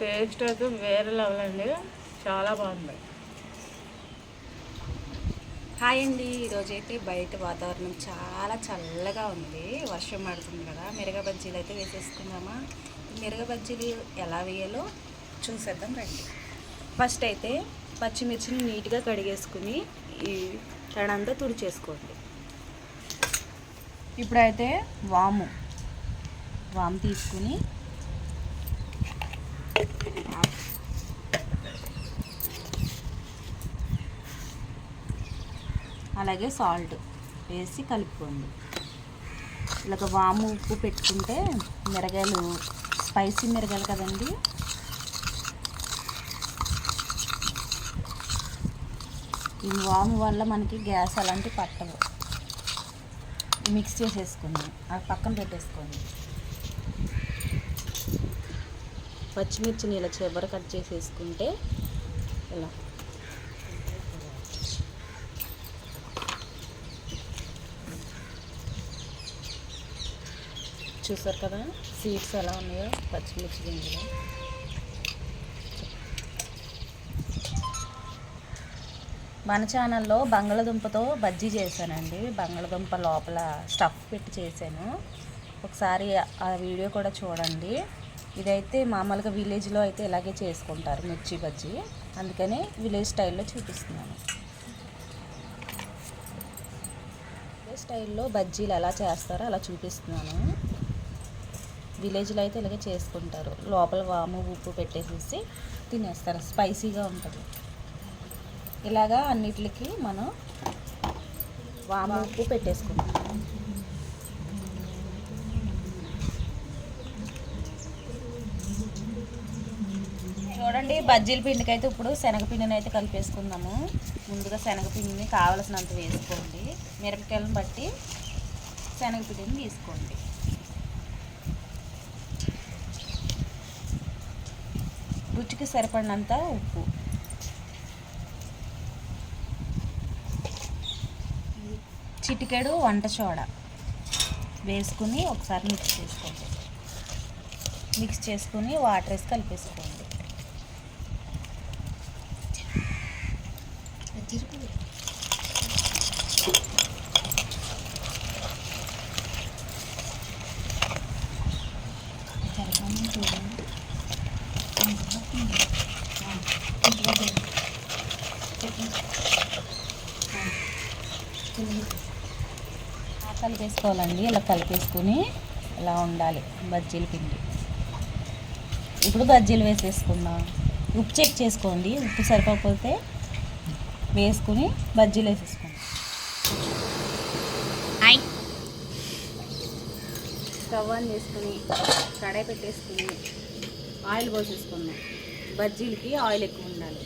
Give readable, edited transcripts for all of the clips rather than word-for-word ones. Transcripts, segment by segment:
Taste అయితే వేరే level అండి, చాలా బాగుంది. హాయ్ అండి, ఈరోజైతే బయట వాతావరణం చాలా చల్లగా ఉంది, వర్షం పడుతుంది కదా. మిరగ బజ్జీలు అయితే వేసేసుకుందామా. మిరగ బజ్జీలు ఎలా వేయాలో చూసేద్దాం రండి. ఫస్ట్ అయితే పచ్చిమిర్చిని నీట్గా కడిగేసుకుని ఈ తడంతా తుడిచేసుకోండి. ఇప్పుడైతే వాము తీసుకుని అలాగే సాల్ట్ వేసి కలుపుకోండి. ఇలాగ వాము ఉప్పు పెట్టుకుంటే మిరగాయలు స్పైసీ మిరగాయలు కదండి, ఈ వాము వల్ల మనకి గ్యాస్ అలాంటివి పట్టవు. మిక్స్ చేసేసుకుందాం, అది పక్కన పెట్టేసుకోండి. పచ్చిమిర్చిని ఇలా చివర కట్ చేసేసుకుంటే ఇలా చూసారు కదా సీడ్స్ ఎలా ఉన్నాయో పచ్చిమిర్చి గింజలు. మన ఛానల్లో బంగాళదుంపతో బజ్జీ చేశానండి, బంగాళదుంప లోపల స్టఫ్ పెట్టి చేశాను, ఒకసారి ఆ వీడియో కూడా చూడండి. ఇదైతే మామూలుగా విలేజ్లో అయితే ఇలాగే చేసుకుంటారు మిర్చి బజ్జీ, అందుకని విలేజ్ స్టైల్లో చూపిస్తున్నాను. విలేజ్ స్టైల్లో బజ్జీలు ఎలా చేస్తారో అలా చూపిస్తున్నాను. విలేజ్లో అయితే ఇలాగే చేసుకుంటారు, లోపల వాము ఉప్పు పెట్టేసేసి తినేస్తారు, స్పైసీగా ఉంటుంది. ఇలాగా అన్నిటికి మనం వాము ఉప్పు పెట్టేసుకుంటాం. చూడండి, బజ్జీల పిండికి అయితే ఇప్పుడు శనగపిండిని అయితే కలిపేసుకుందాము. ముందుగా శనగపిండిని కావలసినంత వేసుకోండి, మిరపకాయలను బట్టి శనగపిండిని తీసుకోండి. రుచికి సరిపడినంత ఉప్పు, చిటికెడు వంట సోడా వేసుకుని ఒకసారి మిక్స్ చేసుకోండి. మిక్స్ చేసుకుని వాటర్ వేసి కలిపేసుకోండి. కలిపేసుకోవాలండి, ఇలా కలిపేసుకుని ఇలా ఉండాలి బజ్జీల పిండి. ఇప్పుడు బజ్జీలు వేసేసుకుందాం. ఉప్పు చెక్ చేసుకోండి, ఉప్పు సరిపోకపోతే వేసుకుని బజ్జీలు వేసేసుకోండి. స్టవ్ ఆన్ చేసుకుని కడాయి పెట్టేసుకుని ఆయిల్ పోసేసుకుందాం. బజ్జీలకి ఆయిల్ ఎక్కువ ఉండాలి.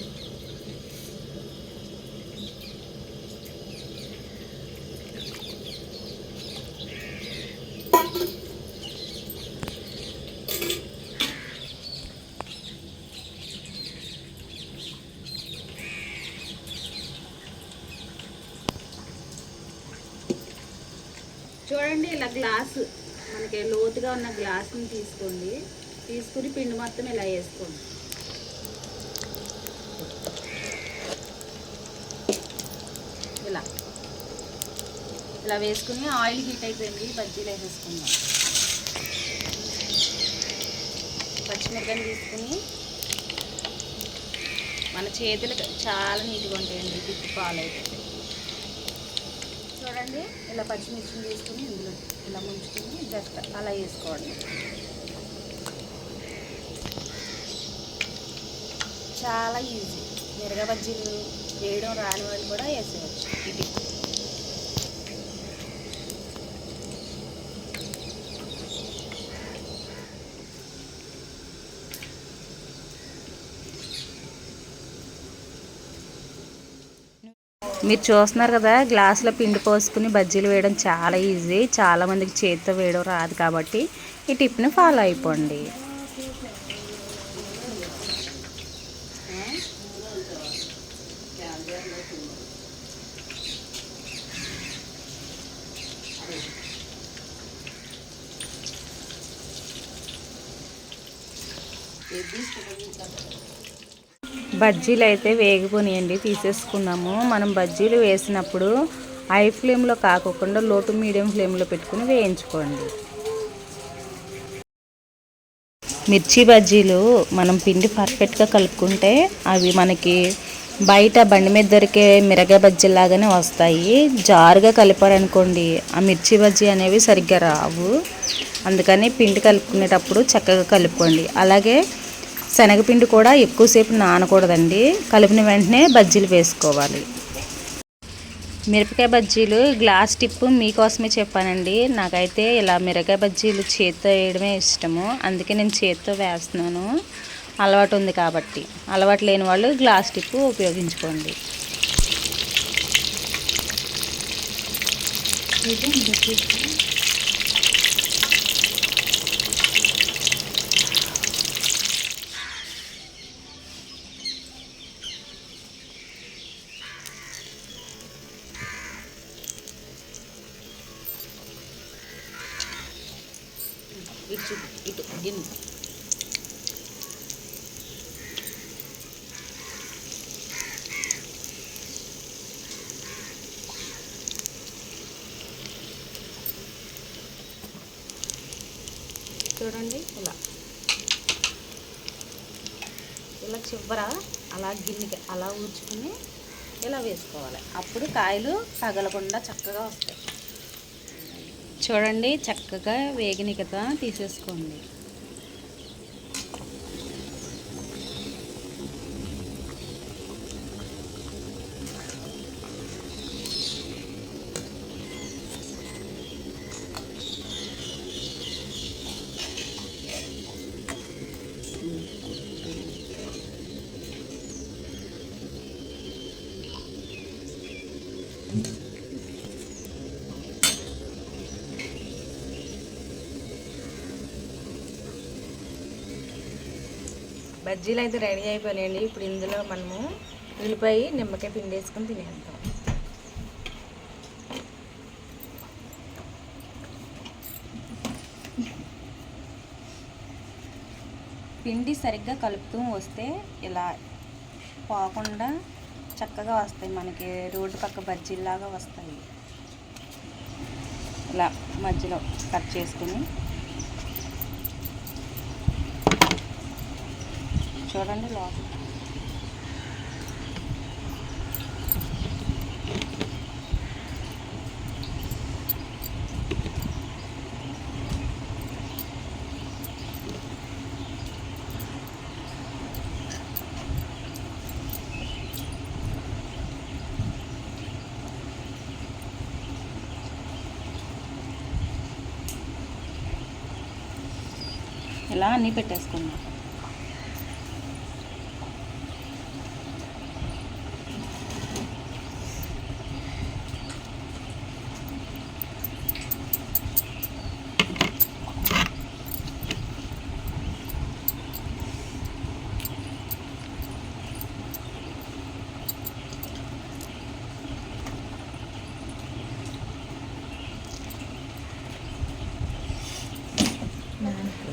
చూడండి, ఇలా గ్లాసు మనకి లోతుగా ఉన్న గ్లాసుని తీసుకోండి, తీసుకుని పిండి మొత్తం ఇలా వేసుకోండి. ఇలా ఇలా వేసుకుని ఆయిల్ హీట్ అయిపోయింది, బజ్జీలు వేసేసుకుందాం. పచ్చిమిరపకాయలు తీసుకుని మన చేతులు చాలా నీట్గా ఉంటాయండి, తిప్పి పాలు అయిపోతాయి. చూడండి, ఇలా పచ్చిమిర్చిని తీసుకుని ఇందులో ఇలా ముంచుకుని జస్ట్ అలా వేసుకోండి. చాలా ఈజీ, మిరగ బజ్జీలు వేయడం రాని వాళ్ళు కూడా వేసేయచ్చు. ఇది మీరు చూస్తున్నారు కదా, గ్లాసులో పిండి పోసుకుని బజ్జీలు వేయడం చాలా ఈజీ, చాలామందికి చేతితో వేయడం రాదు కాబట్టి ఈ టిప్ని ఫాలో అయిపోండి. బజ్జీలు అయితే వేగిపోనియండి, తీసేసుకున్నాము. మనం బజ్జీలు వేసినప్పుడు హై ఫ్లేమ్లో కాకుండా లో టు మీడియం ఫ్లేమ్లో పెట్టుకుని వేయించుకోండి. మిర్చి బజ్జీలు మనం పిండి పర్ఫెక్ట్గా కలుపుకుంటే అవి మనకి బయట బండి మీద దొరికే మిరగాయ బజ్జీలాగానే వస్తాయి. జారుగా కలిపారనుకోండి ఆ మిర్చి బజ్జీ అనేవి సరిగ్గా రావు. అందుకని పిండి కలుపుకునేటప్పుడు చక్కగా కలుపుకోండి. అలాగే శనగపిండి కూడా ఎక్కువసేపు నానకూడదండి, కలిపిన వెంటనే బజ్జీలు వేసుకోవాలి. మిరపకాయ బజ్జీలు గ్లాస్ టిప్ మీకోసమే చెప్పానండి. నాకైతే ఇలా మిరపకాయ బజ్జీలు చేత్తో వేయడమే ఇష్టము, అందుకే నేను చేత్తో వేస్తున్నాను. అలవాటు ఉంది కాబట్టి. అలవాటు లేని వాళ్ళు గ్లాస్ టిప్ ఉపయోగించుకోండి. ఇటు గిన్నె చూడండి, ఇలా చివర అలా గిన్నెకి అలా ఊడ్చుకుని ఇలా వేసుకోవాలి. అప్పుడు కాయలు తగలకుండా చక్కగా వస్తాయి. చూడండి, చక్కగా వేగిన కదా తీసేసుకోండి. బజ్జీలు అయితే రెడీ అయిపోయాయండి. ఇప్పుడు ఇందులో మనము ఉల్లిపాయ నిమ్మకాయ పిండి వేసుకొని తినేద్దాం. పిండి సరిగ్గా కలుపుతూ వస్తే ఇలా పోకుండా చక్కగా వస్తాయి. మనకి రోడ్డు పక్క బజ్జీలాగా వస్తాయి. ఇలా మధ్యలో కట్ చేసుకుని చూడండి లోపల ఇలా అన్నీ పెట్టేసుకున్నాం.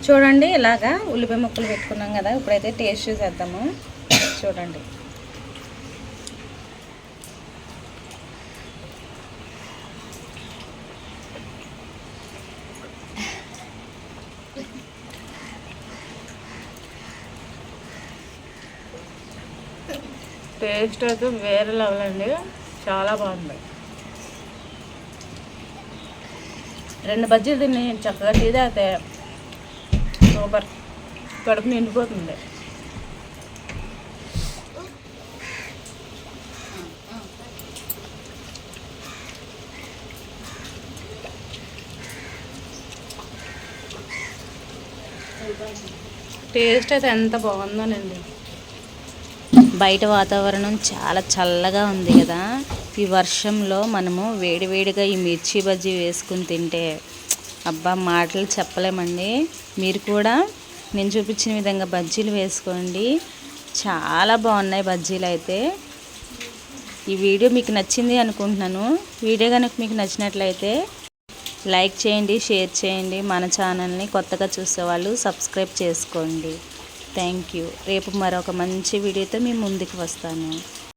చూడండి, ఇలాగా ఉల్లిపాయ ముక్కలు పెట్టుకున్నాం కదా. ఇప్పుడైతే టేస్ట్ చూసేద్దాము. చూడండి, టేస్ట్ అయితే వేరే లెవెల్ అండి, చాలా బాగుంది. 2 బజ్జీలు తిని చక్కగా టీ తాగితే సూపర్, కడుపు నిండిపోతుంది. టేస్ట్ అయితే ఎంత బాగుందోనండి. బయట వాతావరణం చాలా చల్లగా ఉంది కదా. ఈ వర్షంలో మనము వేడివేడిగా ఈ మిర్చి బజ్జీ వేసుకుని తింటే అబ్బా మాటలు చెప్పలేమండి. మీరు కూడా నేను చూపించిన విధంగా బజ్జీలు వేసుకోండి, చాలా బాగున్నాయి బజ్జీలు అయితే. ఈ వీడియో మీకు నచ్చింది అనుకుంటున్నాను. వీడియో కనుక మీకు నచ్చినట్లయితే లైక్ చేయండి, షేర్ చేయండి. మన ఛానల్ని కొత్తగా చూసేవాళ్ళు సబ్స్క్రైబ్ చేసుకోండి. Thank you. రేపు మరొక మంచి వీడియోతో మీ ముందుకు వస్తాను.